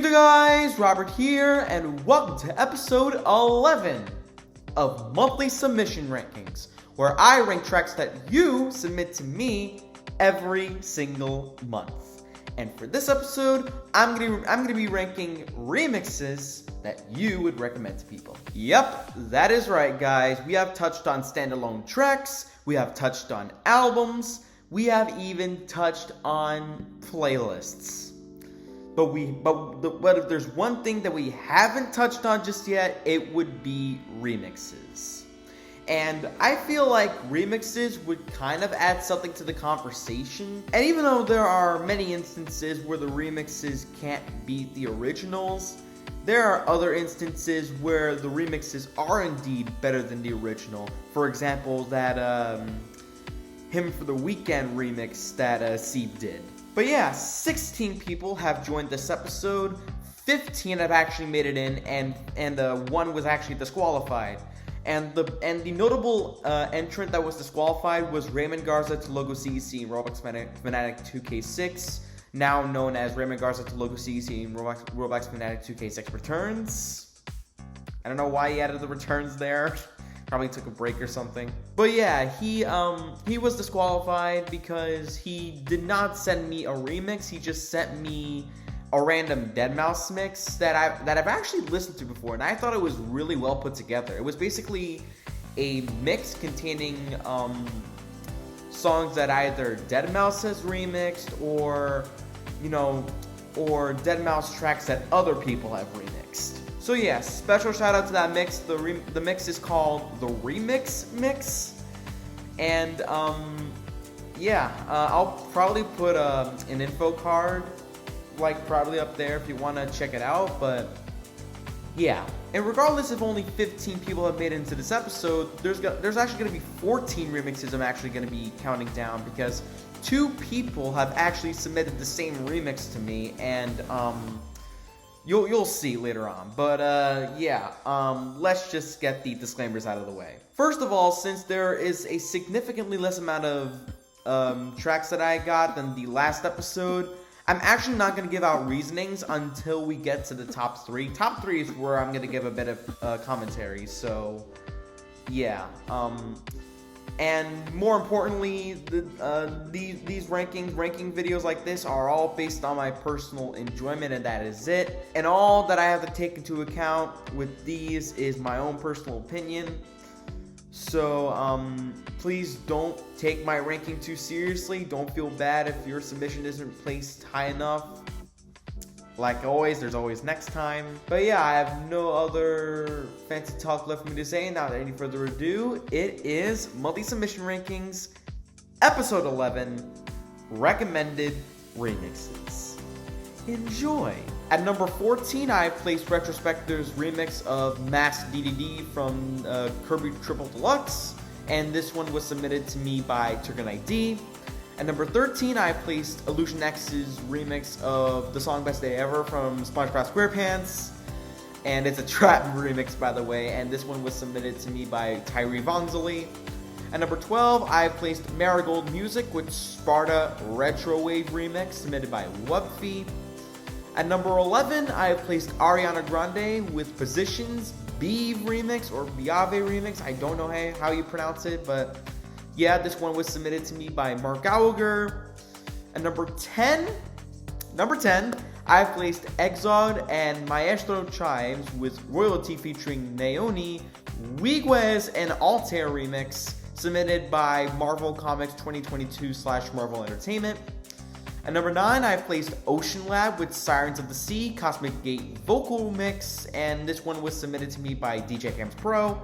there guys, Robert here, and welcome to episode 11 of Monthly Submission Rankings, where I rank tracks that you submit to me every single month. And for this episode, I'm gonna be ranking remixes that you would recommend to people. Yep, that is right guys. We have touched on standalone tracks, we have touched on albums, we have even touched on playlists. But if there's one thing that we haven't touched on just yet, it would be remixes. And I feel like remixes would kind of add something to the conversation. And even though there are many instances where the remixes can't beat the originals, there are other instances where the remixes are indeed better than the original. For example, that Him for the Weekend remix that Sieb did. But yeah, 16 people have joined this episode, 15 have actually made it in, and one was actually disqualified. And the notable entrant that was disqualified was Raymond Garza to Logo CEC in Roblox Fanatic 2K6, now known as Raymond Garza to Logo CEC in Roblox Fanatic 2K6 Returns. I don't know why he added the returns there. Probably took a break or something. But yeah, he was disqualified because he did not send me a remix. He just sent me a random deadmau5 mix that I've actually listened to before, and I thought it was really well put together. It was basically a mix containing songs that either deadmau5 has remixed or deadmau5 tracks that other people have remixed. So yeah, special shout out to that mix. The mix is called the Remix Mix, and I'll probably put an info card probably up there if you want to check it out. But yeah, and regardless if only 15 people have made it into this episode, there's actually going to be 14 remixes I'm actually going to be counting down, because 2 people have actually submitted the same remix to me, and You'll see later on, but let's just get the disclaimers out of the way. First of all, since there is a significantly less amount of tracks that I got than the last episode, I'm actually not going to give out reasonings until we get to the top 3. Top 3 is where I'm going to give a bit of commentary, so yeah. And more importantly, these ranking videos like this are all based on my personal enjoyment, and that is it. And all that I have to take into account with these is my own personal opinion. So please don't take my ranking too seriously. Don't feel bad if your submission isn't placed high enough. Like always, there's always next time. But yeah, I have no other fancy talk left for me to say. Now, without any further ado, it is Monthly Submission Rankings, Episode 11, Recommended Remixes. Enjoy! At number 14, I placed Retrospector's remix of Mask DDD from Kirby Triple Deluxe, and this one was submitted to me by Tergonite D. At number 13, I placed Illusion X's remix of the song Best Day Ever from SpongeBob SquarePants. And it's a trap remix, by the way, and this one was submitted to me by Tyree Vongsaly. At number 12, I placed Marigold Music with Sparta Retro Wave remix, submitted by Wubbfi. At number 11, I placed Ariana Grande with Positions Beave remix, or Biave remix. I don't know how you pronounce it, but yeah, this one was submitted to me by Mark Auger. At number 10, I placed Exod and Maestro Chives with Royalty featuring Naoni, Wiguez, and Altair remix, submitted by Marvel Comics 2022/Marvel Entertainment. At number 9, I placed Ocean Lab with Sirens of the Sea, Cosmic Gate vocal mix, and this one was submitted to me by DJ Cams Pro.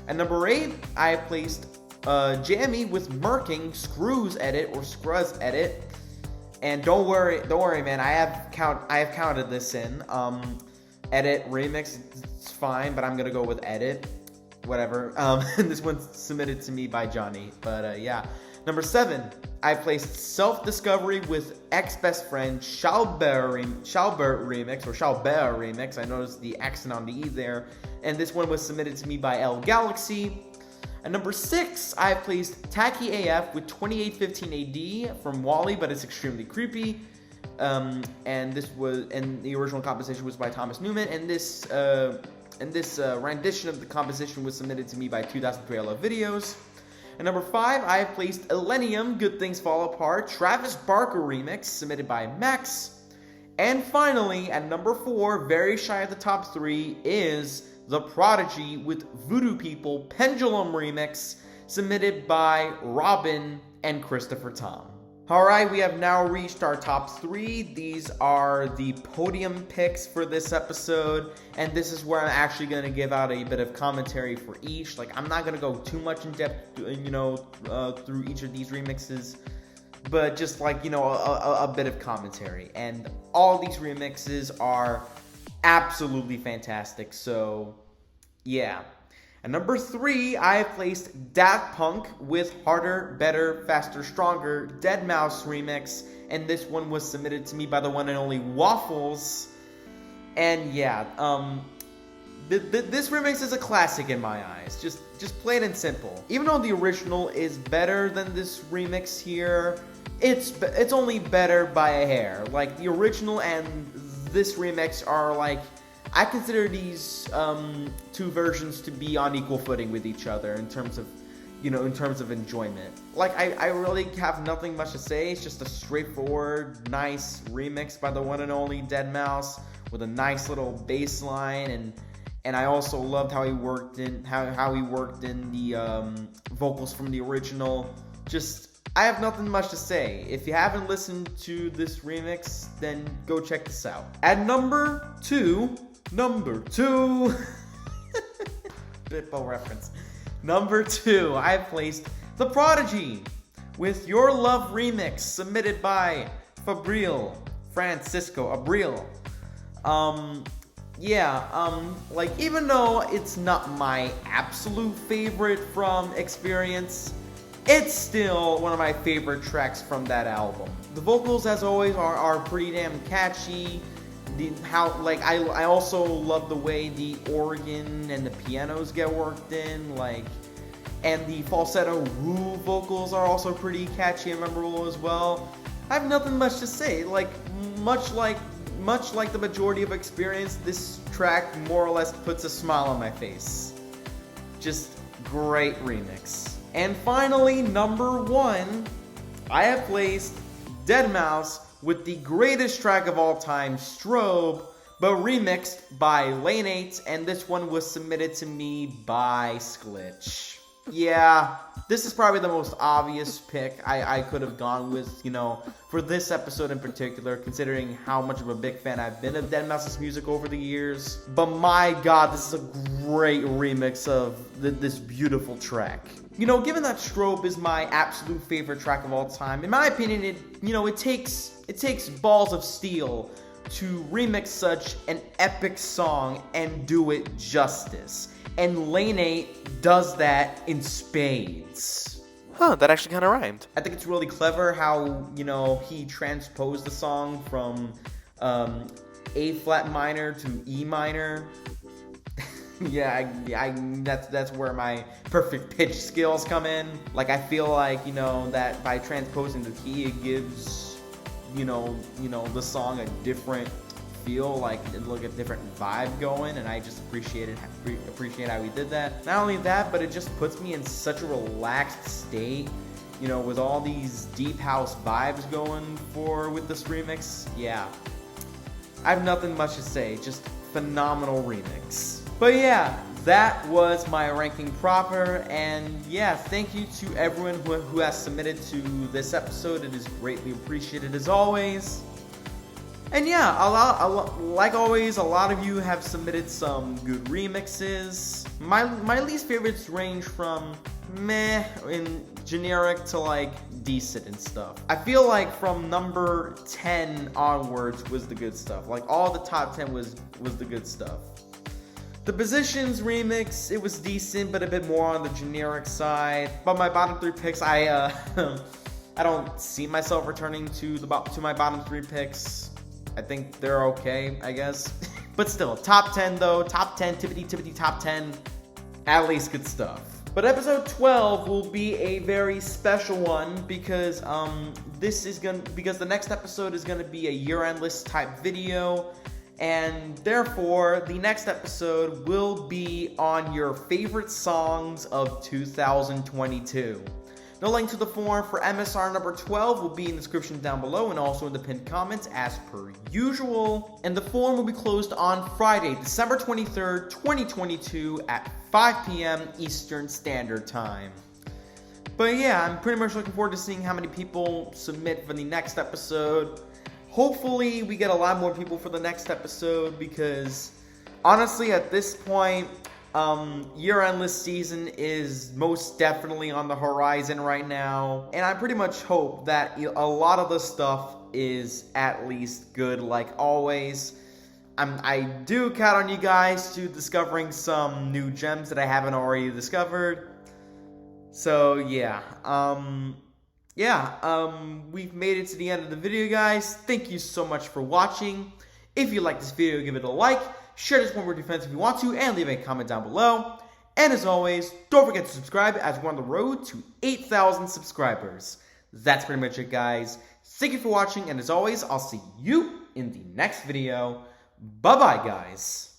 At number 8, I placed Jamie with Merking Screws Edit or Scruz Edit, and don't worry, man. I have counted this in. Edit remix, it's fine, but I'm gonna go with edit, whatever. This one's submitted to me by Johnny, but yeah. Number 7, I placed Self Discovery with Ex Best Friend Shalbert remix. I noticed the accent on the E there, and this one was submitted to me by LGalaxy. At number 6, I placed Tacky AF with 2815 AD from Wally, but it's extremely creepy. and the original composition was by Thomas Newman, and this rendition of the composition was submitted to me by 2003 I Love Videos. At number 5, I have placed Illenium, Good Things Fall Apart, Travis Barker remix, submitted by Max. And finally, at number 4, very shy at the top 3, is The Prodigy with Voodoo People Pendulum remix, submitted by Robin and Christopher Tom. Alright, we have now reached our top 3. These are the podium picks for this episode, and this is where I'm actually going to give out a bit of commentary for each. Like, I'm not going to go too much in depth, through each of these remixes, but just like, a bit of commentary. And all these remixes are absolutely fantastic, so yeah. At number 3, I have placed Daft Punk with Harder, Better, Faster, Stronger, Deadmau5 remix, and this one was submitted to me by the one and only Waffles. And yeah, this remix is a classic in my eyes, just plain and simple. Even though the original is better than this remix here, it's only better by a hair. Like, the original and this remix are like, I consider these two versions to be on equal footing with each other in terms of, enjoyment. Like, I really have nothing much to say. It's just a straightforward, nice remix by the one and only Deadmau5 with a nice little bass line, and I also loved how he worked in the vocals from the original. I have nothing much to say. If you haven't listened to this remix, then go check this out. At number 2. Bitbo reference. Number 2, I have placed The Prodigy with Your Love remix, submitted by Fabril Francisco Abril. Like, even though it's not my absolute favorite from Experience, it's still one of my favorite tracks from that album. The vocals, as always, are pretty damn catchy. I also love the way the organ and the pianos get worked in, and the falsetto woo vocals are also pretty catchy and memorable as well. I have nothing much to say. Much like the majority of Experience, this track more or less puts a smile on my face. Just great remix. And finally, number 1, I have placed Deadmau5 with the greatest track of all time, Strobe, but remixed by Lane 8, and this one was submitted to me by Sclitch. Yeah, this is probably the most obvious pick I could have gone with, for this episode in particular, considering how much of a big fan I've been of Deadmau5's music over the years. But my god, this is a great remix of this beautiful track. Given that Strobe is my absolute favorite track of all time, in my opinion, it takes balls of steel to remix such an epic song and do it justice. And Lane 8 does that in spades. Huh, that actually kind of rhymed. I think it's really clever how, he transposed the song from A flat minor to E minor. That's where my perfect pitch skills come in. I feel like, that by transposing the key, it gives, the song a different feel, a different vibe going, and I just appreciate how he did that. Not only that, but it just puts me in such a relaxed state, with all these deep house vibes going with this remix. Yeah, I have nothing much to say, just phenomenal remix. But yeah, that was my ranking proper, and yeah, thank you to everyone who has submitted to this episode. It is greatly appreciated as always. And yeah, like always, a lot of you have submitted some good remixes. My least favorites range from meh and generic to decent and stuff. I feel like from number 10 onwards was the good stuff. All the top 10 was the good stuff. The Positions remix, it was decent, but a bit more on the generic side. But my bottom 3 picks, I don't see myself returning to my bottom 3 picks. I think they're okay, I guess. But still, top 10 though, top 10, tippity top 10, at least good stuff. But episode 12 will be a very special one because because the next episode is gonna be a year-end list type video, and therefore the next episode will be on your favorite songs of 2022. The link to the form for MSR number 12 will be in the description down below and also in the pinned comments as per usual. And the form will be closed on Friday, December 23rd, 2022 at 5 p.m. Eastern Standard Time. But yeah, I'm pretty much looking forward to seeing how many people submit for the next episode. Hopefully we get a lot more people for the next episode because honestly at this point, year-end list season is most definitely on the horizon right now, and I pretty much hope that a lot of the stuff is at least good like always. I do count on you guys to discovering some new gems that I haven't already discovered. So yeah, we've made it to the end of the video, guys. Thank you so much for watching. If you like this video, give it a like. Share this one with your friends if you want to, and leave a comment down below. And as always, don't forget to subscribe as we're on the road to 8,000 subscribers. That's pretty much it, guys. Thank you for watching, and as always, I'll see you in the next video. Bye-bye, guys.